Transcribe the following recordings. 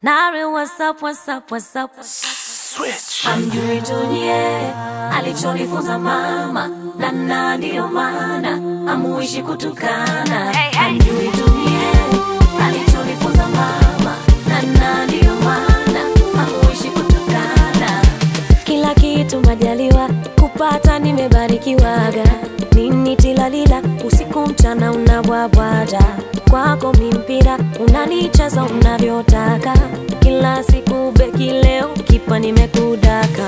Nari, what's up, what's up, what's up? Switch. Amjui dunie, alichonifunza mama, na ndio maana amuishi kutukana. Amjui dunie, alichonifunza mama, na ndio maana amuishi kutukana. Kila kitu majaliwa, kupata nimebarikiwaga. Nini tilalila, usiku mchana unabwabwaja. Kwako mimpira, unanicheza unavyotaka. Kila siku beki leo, kipa nimekudaka.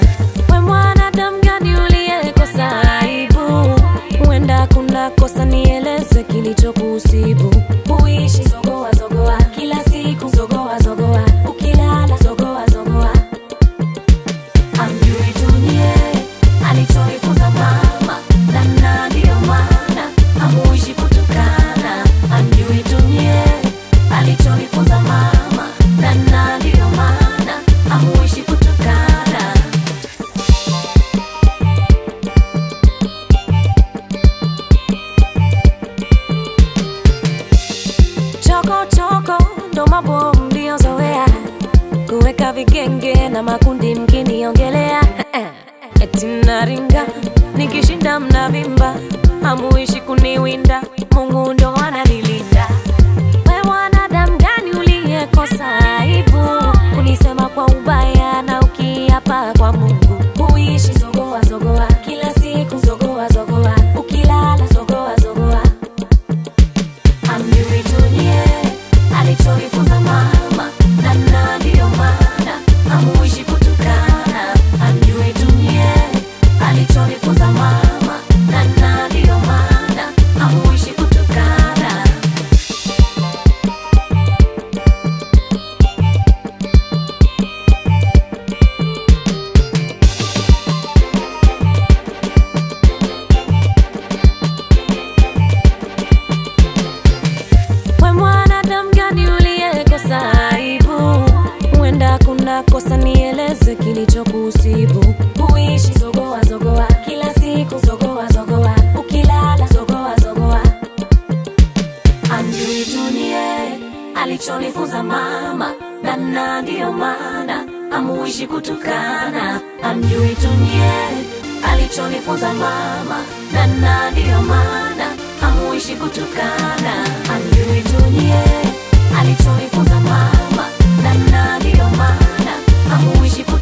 We mwanadamu gani uliyekosa aibu? Huenda kuna kosa, nieleze kilichokusibu. Uishi zogoa zogoa, kila siku zogoa zogoa. Ukilala zogoa zogoa. Amjui dunie, alichonifunza mama, na ndio maana amuishi kutukana. Amjui dunie, alichonifunza mama, na ndio maana amuishi kutukana. Choko choko ndo mambo mliozoea, kuweka vigenge na makundi mkiniongelea. Eti naringa, nikishinda mnavimba, hamuishi kuniwinda, Mungu ndo ananilinda. We mwanadamu gani uliyekosa aibu? Kunisema kwa ubaya na ukiapa kwa Mungu. Uishi zogoa zogoa, kila siku zogoa zogoa. Ukilala zogoa zogoa. Amjui dunie, alichonifunza mama, na ndio maana amuishi kutukana. Amjui dunie, alichonifunza mama, na ndio maana amuishi kutukana. We mwanadamu gani uliyekosa aibu? Huenda kuna kosa, nieleze kilichokusibu. Uishi zogoa zogoa, kila siku zogoa zogoa. Ukilala zogoa zogoa. Amjui dunie, alichonifunza mama, na ndio maana amuishi kutukana. Amjui dunie, alichonifunza mama, na ndio maana amuishi kutukana. Amjui dunie, alichonifunza mama, na ndio maana amuishi kutukana.